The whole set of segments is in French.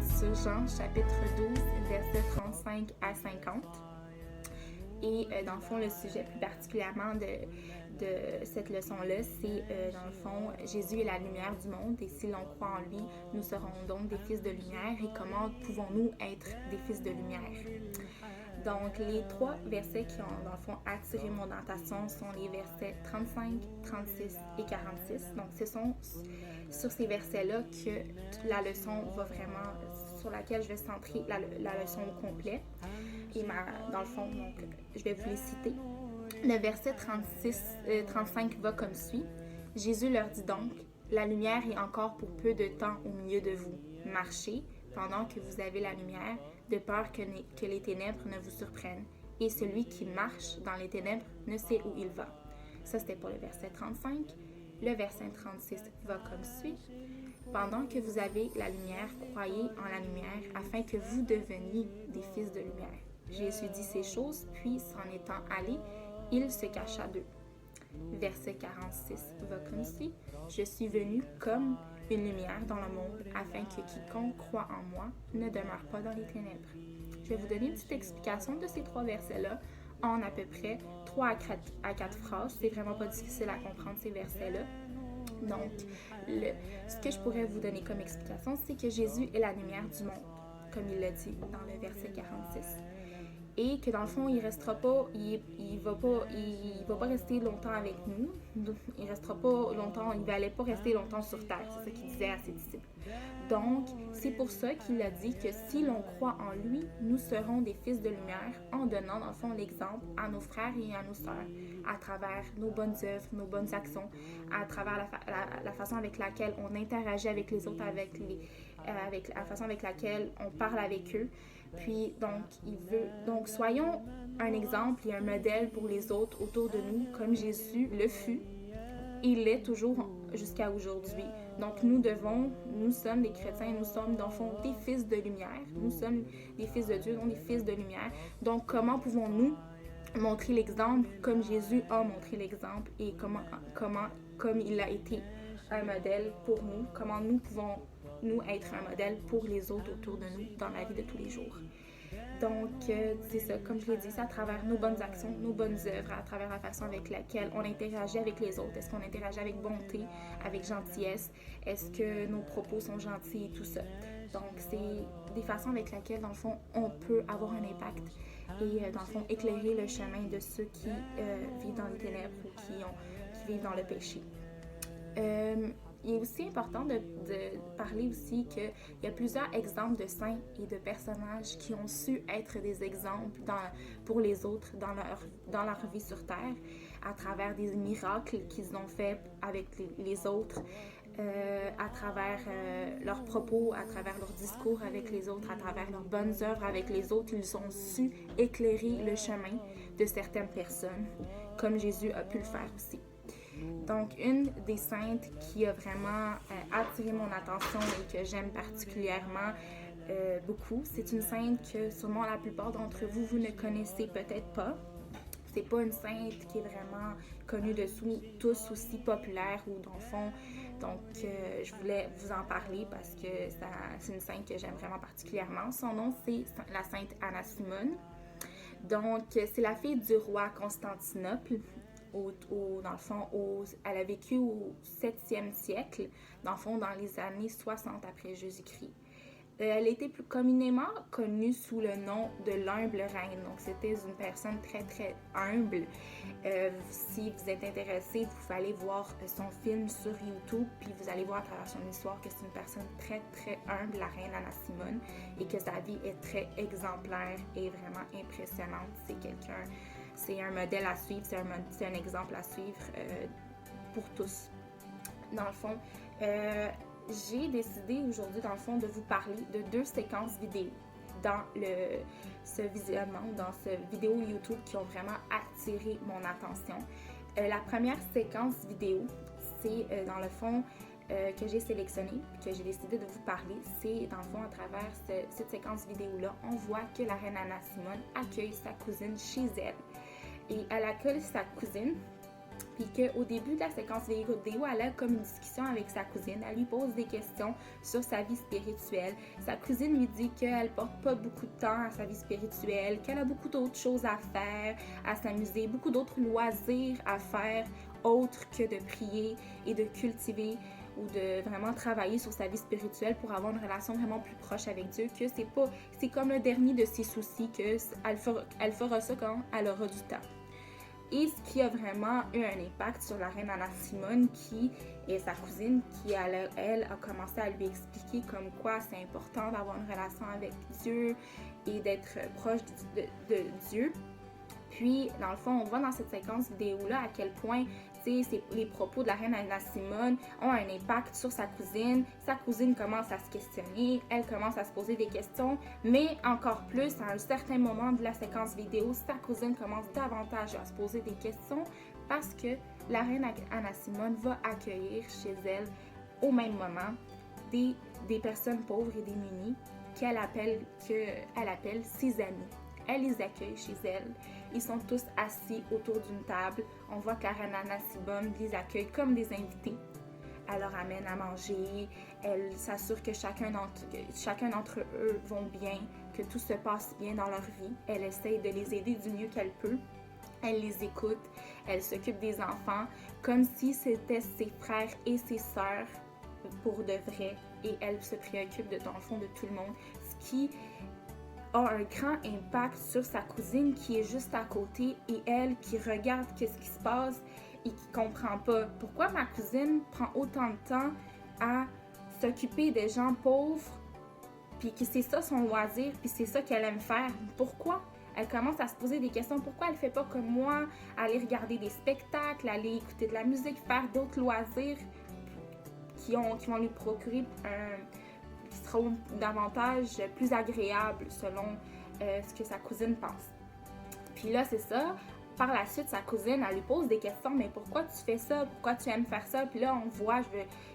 sur Jean, chapitre 12, versets 35 à 50. Et dans le fond, le sujet plus particulièrement de cette leçon-là, c'est dans le fond, Jésus est la lumière du monde et si l'on croit en lui, nous serons donc des fils de lumière. Et comment pouvons-nous être des fils de lumière? Donc, les 3 versets qui ont, dans le fond, attiré mon attention sont les versets 35, 36 et 46. Donc, ce sont sur ces versets-là que la leçon va vraiment, sur laquelle je vais centrer la leçon au complet. Et dans le fond, donc, je vais vous les citer. Le verset 35 va comme suit. Jésus leur dit donc, « La lumière est encore pour peu de temps au milieu de vous. Marchez pendant que vous avez la lumière, de peur que les ténèbres ne vous surprennent. Et celui qui marche dans les ténèbres ne sait où il va. » Ça, c'était pour le verset 35. Le verset 36 va comme suit. « Pendant que vous avez la lumière, croyez en la lumière, afin que vous deveniez des fils de lumière. » Jésus dit ces choses, puis s'en étant allé, il se cacha d'eux. Verset 46 va comme suit. « Je suis venu comme une lumière dans le monde, afin que quiconque croit en moi ne demeure pas dans les ténèbres. » Je vais vous donner une petite explication de ces 3 versets-là en à peu près 3 à 4 phrases. C'est vraiment pas difficile à comprendre ces versets-là. Donc, ce que je pourrais vous donner comme explication, c'est que Jésus est la lumière du monde, comme il l'a dit dans le verset 46. Et que dans le fond, il restera pas, il va pas rester longtemps avec nous. Il restera pas longtemps, il n'allait pas rester longtemps sur terre. C'est ça qu'il disait à ses disciples. Donc, c'est pour ça qu'il a dit que si l'on croit en lui, nous serons des fils de lumière en donnant dans le fond l'exemple à nos frères et à nos sœurs, à travers nos bonnes œuvres, nos bonnes actions, à travers la façon avec laquelle on interagit avec les autres, avec la façon avec laquelle on parle avec eux. Puis, donc, soyons un exemple et un modèle pour les autres autour de nous, comme Jésus le fut. Il l'est toujours jusqu'à aujourd'hui. Donc, nous sommes des chrétiens, nous sommes, dans le fond, des fils de lumière. Nous sommes des fils de Dieu, donc des fils de lumière. Donc, comment pouvons-nous montrer l'exemple comme Jésus a montré l'exemple et comme il a été un modèle pour nous, comment nous pouvons nous être un modèle pour les autres autour de nous dans la vie de tous les jours. Donc, c'est ça, comme je l'ai dit, c'est à travers nos bonnes actions, nos bonnes œuvres, à travers la façon avec laquelle on interagit avec les autres. Est-ce qu'on interagit avec bonté, avec gentillesse? Est-ce que nos propos sont gentils et tout ça? Donc, c'est des façons avec lesquelles, dans le fond, on peut avoir un impact et, dans le fond, éclairer le chemin de ceux qui vivent dans les ténèbres ou qui vivent dans le péché. Il est aussi important de parler aussi qu'il y a plusieurs exemples de saints et de personnages qui ont su être des exemples pour les autres dans leur vie sur Terre, à travers des miracles qu'ils ont fait avec les autres, à travers leurs propos, à travers leurs discours avec les autres, à travers leurs bonnes œuvres avec les autres. Ils ont su éclairer le chemin de certaines personnes, comme Jésus a pu le faire aussi. Donc, une des saintes qui a vraiment attiré mon attention et que j'aime particulièrement beaucoup, c'est une sainte que sûrement la plupart d'entre vous, vous ne connaissez peut-être pas. C'est pas une sainte qui est vraiment connue de tous aussi populaire ou dans le fond. Donc, je voulais vous en parler parce que c'est une sainte que j'aime vraiment particulièrement. Son nom, c'est la sainte Anna Simone. Donc, c'est la fille du roi Constantinople. Dans le fond, elle a vécu au 7e siècle, dans le fond, dans les années 60 après Jésus-Christ. Elle était plus communément connue sous le nom de l'humble reine. Donc, c'était une personne très, très humble. Si vous êtes intéressé, vous pouvez aller voir son film sur YouTube, puis vous allez voir à travers son histoire que c'est une personne très, très humble, la reine Anna Simone, et que sa vie est très exemplaire et vraiment impressionnante. C'est un modèle à suivre, c'est un exemple à suivre pour tous. Dans le fond, j'ai décidé aujourd'hui, dans le fond, de vous parler de 2 séquences vidéo dans ce visionnement, dans cette vidéo YouTube qui ont vraiment attiré mon attention. La première séquence vidéo, c'est dans le fond que j'ai sélectionné, que j'ai décidé de vous parler. C'est dans le fond, à travers cette séquence vidéo-là, on voit que la reine Anna Simone accueille sa cousine chez elle. Et elle accueille sa cousine, puis qu'au début de la séquence vidéo, elle a comme une discussion avec sa cousine. Elle lui pose des questions sur sa vie spirituelle. Sa cousine lui dit qu'elle porte pas beaucoup de temps à sa vie spirituelle, qu'elle a beaucoup d'autres choses à faire, à s'amuser, beaucoup d'autres loisirs à faire autres que de prier et de cultiver ou de vraiment travailler sur sa vie spirituelle pour avoir une relation vraiment plus proche avec Dieu, que c'est comme le dernier de ses soucis, qu'elle fera ça quand elle aura du temps. Et ce qui a vraiment eu un impact sur la reine Anna-Simone, qui est sa cousine, qui elle a commencé à lui expliquer comme quoi c'est important d'avoir une relation avec Dieu et d'être proche de Dieu. Puis, dans le fond, on voit dans cette séquence vidéo-là à quel point les propos de la reine Anna-Simone ont un impact sur sa cousine. Sa cousine commence à se questionner, elle commence à se poser des questions, mais encore plus, à un certain moment de la séquence vidéo, sa cousine commence davantage à se poser des questions parce que la reine Anna-Simone va accueillir chez elle, au même moment, des personnes pauvres et démunies qu'elle appelle ses amis. Elle les accueille chez elle. Ils sont tous assis autour d'une table. On voit que la reine Anna-Simone les accueille comme des invités. Elle leur amène à manger. Elle s'assure que chacun d'entre eux vont bien, que tout se passe bien dans leur vie. Elle essaye de les aider du mieux qu'elle peut. Elle les écoute. Elle s'occupe des enfants comme si c'était ses frères et ses sœurs pour de vrai. Et elle se préoccupe dans le fond de tout le monde. Ce qui a un grand impact sur sa cousine qui est juste à côté et elle qui regarde qu'est-ce qui se passe et qui comprend pas pourquoi ma cousine prend autant de temps à s'occuper des gens pauvres puis que c'est ça son loisir puis c'est ça qu'elle aime faire. Pourquoi? Elle commence à se poser des questions. Pourquoi elle fait pas comme moi, aller regarder des spectacles, aller écouter de la musique, faire d'autres loisirs qui vont lui procurer qui seront davantage plus agréables selon ce que sa cousine pense. Puis là, c'est ça. Par la suite, sa cousine, elle lui pose des questions. Mais pourquoi tu fais ça? Pourquoi tu aimes faire ça? Puis là, on voit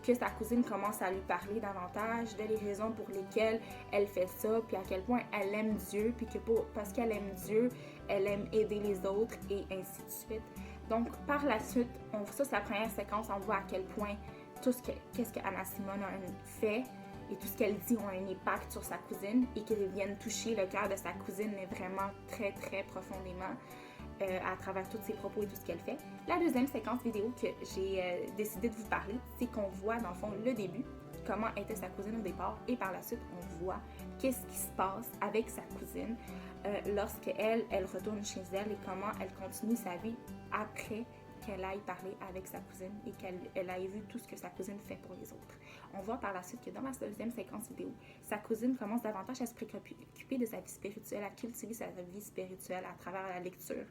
que sa cousine commence à lui parler davantage de les raisons pour lesquelles elle fait ça, puis à quel point elle aime Dieu, puis que parce qu'elle aime Dieu, elle aime aider les autres, et ainsi de suite. Donc, par la suite, ça, c'est la première séquence, on voit à quel point qu'est-ce que Anna-Simone fait et tout ce qu'elle dit ont un impact sur sa cousine et qu'elle vienne toucher le cœur de sa cousine, mais vraiment très, très profondément à travers tous ses propos et tout ce qu'elle fait. La deuxième séquence vidéo que j'ai décidé de vous parler, c'est qu'on voit dans le fond le début, comment était sa cousine au départ, et par la suite, on voit qu'est-ce qui se passe avec sa cousine lorsqu'elle retourne chez elle et comment elle continue sa vie après qu'elle aille parler avec sa cousine et qu'elle aille vu tout ce que sa cousine fait pour les autres. On voit par la suite que dans la deuxième séquence vidéo, sa cousine commence davantage à se préoccuper de sa vie spirituelle, à cultiver sa vie spirituelle à travers la lecture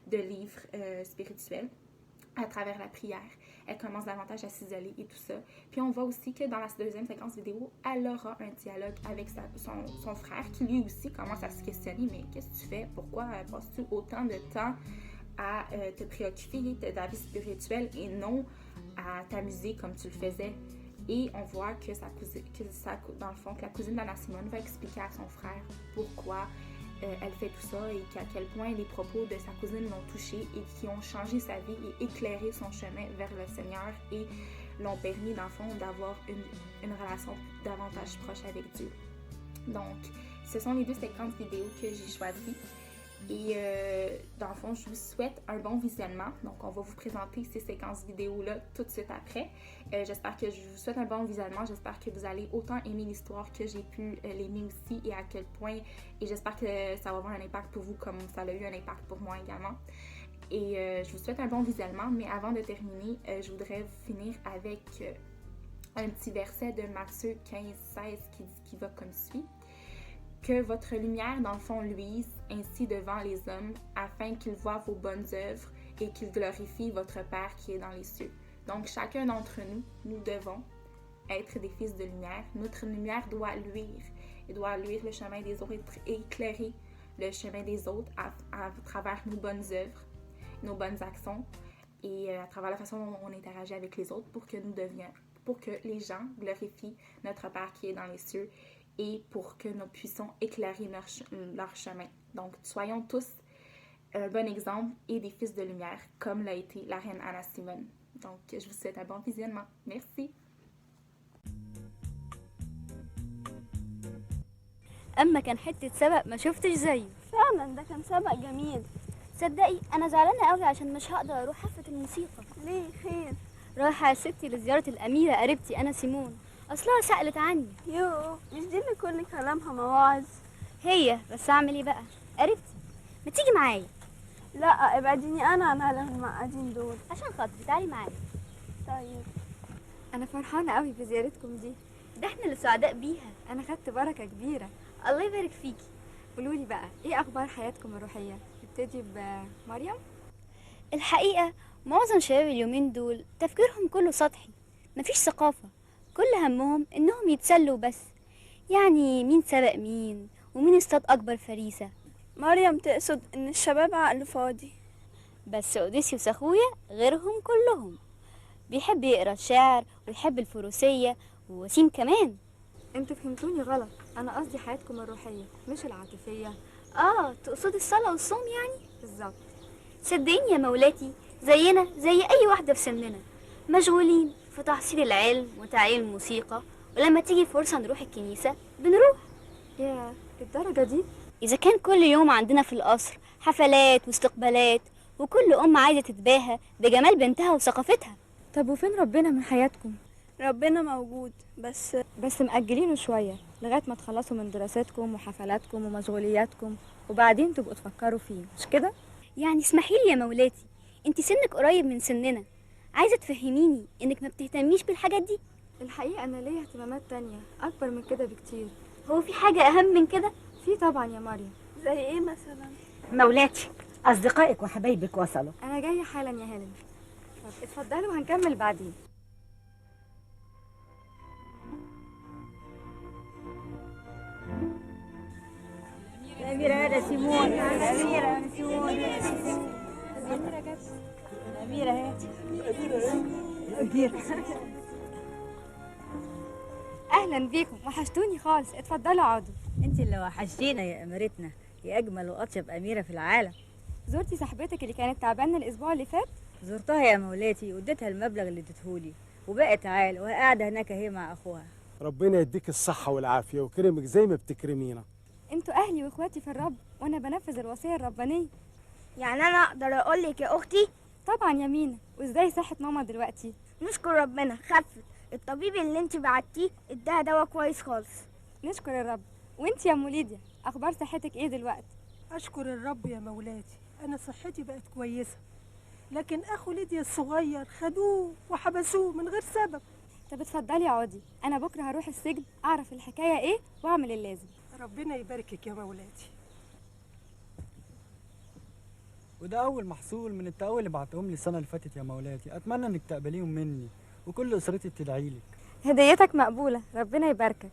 de livres spirituels, à travers la prière. Elle commence davantage à s'isoler et tout ça. Puis on voit aussi que dans la deuxième séquence vidéo, elle aura un dialogue avec son frère qui lui aussi commence à se questionner. Mais qu'est-ce que tu fais? Pourquoi passes-tu autant de temps à te préoccuper de ta vie spirituelle et non à t'amuser comme tu le faisais? Et on voit que dans le fond, que la cousine d'Anna-Simone va expliquer à son frère pourquoi elle fait tout ça et qu'à quel point les propos de sa cousine l'ont touchée et qui ont changé sa vie et éclairé son chemin vers le Seigneur et l'ont permis, dans le fond, d'avoir une relation davantage proche avec Dieu. Donc, ce sont les deux séquences vidéo que j'ai choisies. Et dans le fond, je vous souhaite un bon visionnement. Donc, on va vous présenter ces séquences vidéo-là tout de suite après. J'espère que je vous souhaite un bon visionnement. J'espère que vous allez autant aimer l'histoire que j'ai pu l'aimer aussi et à quel point. Et j'espère que ça va avoir un impact pour vous comme ça a eu un impact pour moi également. Et je vous souhaite un bon visionnement. Mais avant de terminer, je voudrais finir avec un petit verset de Matthieu 15-16 qui va comme suit. Que votre lumière, dans le fond, luise ainsi devant les hommes, afin qu'ils voient vos bonnes œuvres et qu'ils glorifient votre Père qui est dans les cieux. Donc, chacun d'entre nous devons être des fils de lumière. Notre lumière doit luire. Elle doit luire le chemin des autres et éclairer le chemin des autres à travers nos bonnes œuvres, nos bonnes actions et à travers la façon dont on interagit avec les autres pour que les gens glorifient notre Père qui est dans les cieux et pour que nous puissions éclairer leur chemin. Donc, soyons tous un bon exemple et des fils de lumière, comme l'a été la reine Anna Simone. Donc, je vous souhaite un bon visionnement. Merci! اما كان حته سبق ما شفتش زيه. فعلا ده كان سبق جميل. تصدقي انا زعلانه قوي عشان مش هقدر اروح حفله الموسيقى. ليه خير؟ رايحه يا ستي لزياره الاميره قريبتي انا سيمون، اصلها سالت عني. يوه مش دي اللي كل كلامها مواعظ؟ هي بس اعمل ايه بقى، قريبتي. ما تيجي معايا؟ لا ابعديني انا عن عالم المعقدين دول. عشان خاطري تعالي معايا. طيب. انا فرحانه قوي بزيارتكم دي، ده احنا اللي سعداء بيها. انا خدت بركه كبيره. الله يبارك فيكي. قولولي بقى ايه اخبار حياتكم الروحيه؟ نبتدي بمريم. الحقيقه معظم شباب اليومين دول تفكيرهم كله سطحي، مفيش ثقافه، كل همهم انهم يتسلوا بس. يعني مين سبق مين ومين اصطاد اكبر فريسه. مريم تقصد ان الشباب عقله فاضي. بس اوديسيوس اخويا غيرهم كلهم، بيحب يقرا الشعر ويحب الفروسيه، ووسيم كمان. انتوا فهمتوني غلط، انا قصدي حياتكم الروحيه مش العاطفيه. تقصدي الصلاه والصوم يعني؟ بالظبط. صدقيني يا مولاتي زينا زي اي واحده في سننا، مشغولين في تحصيل العلم وتعليم الموسيقى، ولما تيجي فرصه نروح الكنيسه بنروح. يا الدرجه دي؟ اذا كان كل يوم عندنا في القصر حفلات واستقبالات، وكل ام عايزه تتباهى بجمال بنتها وثقافتها. طب وفين ربنا من حياتكم؟ ربنا موجود بس مأجلينه شويه لغايه ما تخلصوا من دراستكم وحفلاتكم ومشغولياتكم، وبعدين تبقوا تفكروا فيه، مش كده؟ يعني اسمحيلي يا مولاتي، انت سنك قريب من سننا، عايزه تفهميني انك ما بتهتميش بالحاجات دي؟ الحقيقه انا ليا اهتمامات تانية اكبر من كده بكتير. هو في حاجه اهم من كده؟ في طبعا يا مريم. زي ايه مثلا؟ مولاتي اصدقائك وحبايبك وصلوا. انا جايه حالا يا هيلين. طب اتفضلوا هنكمل بعدين. الأميرة هذا سيمون. الأميرة سيمون. الأميرة جت. الأميرة هي. الأميرة. اهلا بيكم، وحشتوني خالص، اتفضلوا اقعدوا. انت اللي وحشتينا يا أميرتنا، يا أجمل وأطيب أميرة في العالم. زرتي صاحبتك اللي كانت تعبانه الاسبوع اللي فات؟ زرتها يا مولاتي واديتها المبلغ اللي اديتهولي، وبقت عال وهي قاعدة هناك هي مع أخوها. ربنا يديك الصحة والعافية ويكرمك زي ما بتكرمينا. انتوا اهلي واخواتي في الرب، وانا بنفذ الوصيه الربانيه. يعني انا اقدر اقول لك يا اختي؟ طبعا يا مينا. وازاي صحه ماما دلوقتي؟ نشكر ربنا خفت، الطبيب اللي انت بعتيه اداها دواء كويس خالص. نشكر الرب. وانت يا ام ليديا اخبار صحتك ايه دلوقتي؟ أشكر الرب يا مولاتي، أنا صحتي بقت كويسة، لكن أخو ليديا الصغير خدوه وحبسوه من غير سبب. طب اتفضلي اقعدي، انا بكره هروح السجن اعرف الحكايه ايه واعمل اللازم. ربنا يباركك يا مولاتي. وده أول محصول من التقوي اللي بعتهم لي السنة اللي فاتت يا مولاتي، أتمنى إنك تقبليهم مني وكل أسرتي بتدعي لك. هديتك مقبوله، ربنا يباركك.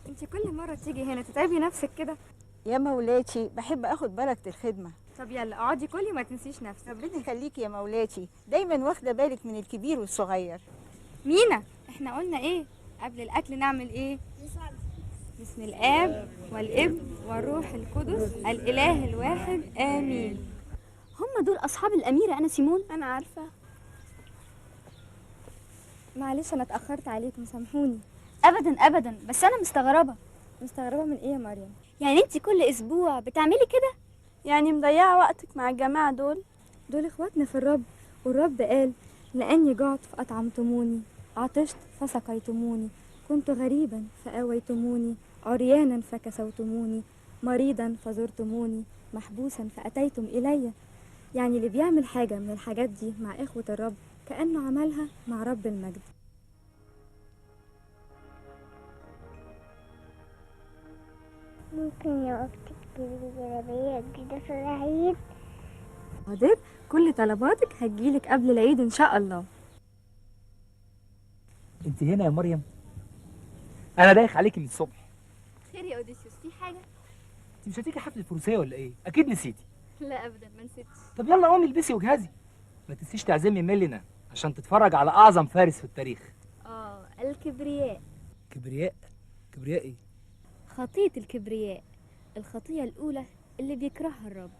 انت كل مره تيجي هنا تتعبي نفسك كده. يا مولاتي بحب اخد بركة الخدمة. طب يلا اقعدي كلي وما تنسيش نفسك. ربنا يخليكي يا مولاتي، دايما واخدة بالك من الكبير والصغير. مينا احنا قلنا ايه قبل الاكل؟ نعمل ايه؟ بسم الاب والابن والروح القدس الاله الواحد امين. هم دول اصحاب الاميره انا سيمون؟ انا عارفه. معلش انا اتاخرت عليكم، سامحوني. ابدا ابدا، بس انا مستغربه. مستغربه من ايه يا مريم؟ يعني انت كل اسبوع بتعملي كده؟ يعني مضيعه وقتك مع الجماعه دول؟ دول اخواتنا في الرب، والرب قال لاني جعت فاطعمتموني، عطشت فسقيتموني، كنت غريبا فآويتموني، عريانا فكسوتموني، مريضا فزرتموني، محبوسا فأتيتم إلي. يعني اللي بيعمل حاجة من الحاجات دي مع إخوة الرب كأنه عملها مع رب المجد. ممكن يا اختي تجيبي جلابيه جديده في العيد؟ حاضر، كل طلباتك هتجيلك قبل العيد إن شاء الله. انت هنا يا مريم؟ انا دايخ عليكي من الصبح. خير يا اوديسيوس، في حاجه؟ انت مش هتيجي حفله الفروسيه ولا ايه؟ اكيد نسيتي. لا ابدا ما نسيتش. طب يلا قومي البسي وجهزي، ما تنسيش تعزمي ميلينا عشان تتفرج على اعظم فارس في التاريخ. الكبرياء. كبرياء؟ كبرياء ايه؟ خطية الكبرياء، الخطية الأولى اللي بيكرهها الرب.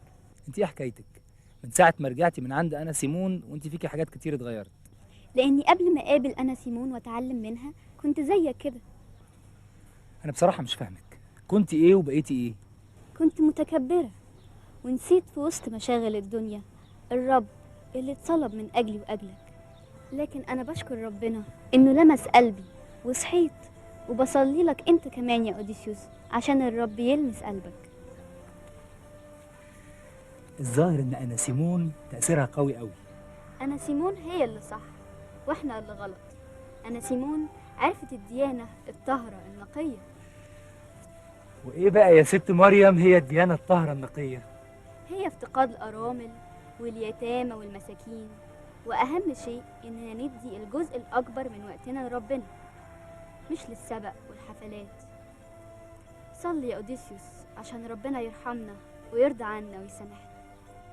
انت ايه حكايتك؟ من ساعة ما رجعتي من عند أنا سيمون وانت فيكي حاجات كتير اتغيرت. لأني قبل ما أقابل أنا سيمون وأتعلم منها كنت زيك كده. أنا بصراحة مش فاهمك، كنت ايه وبقيتي ايه؟ كنت متكبرة ونسيت في وسط مشاغل الدنيا الرب اللي اتصلب من أجلي وأجلك. لكن أنا بشكر ربنا إنه لمس قلبي وصحيت، وبصلي لك أنت كمان يا أوديسيوس عشان الرب يلمس قلبك. الظاهر إن أنا سيمون تأثيرها قوي قوي. أنا سيمون هي اللي صح وإحنا اللي غلط. أنا سيمون عرفت الديانة الطاهرة النقية. وإيه بقى يا ست مريم هي الديانة الطاهرة النقية؟ هي افتقاد الأرامل واليتامى والمساكين، وأهم شيء إننا ندي الجزء الأكبر من وقتنا لربنا مش للسبق والحفلات. صلي يا أوديسيوس عشان ربنا يرحمنا ويرضى عنا ويسامحنا.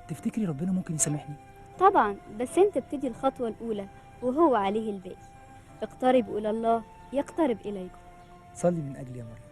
تفتكري ربنا ممكن يسامحني؟ طبعا، بس انت ابتدي الخطوة الأولى وهو عليه الباقي. اقتربوا إلى الله يقترب إليكم. صلي من أجلي يا مريم.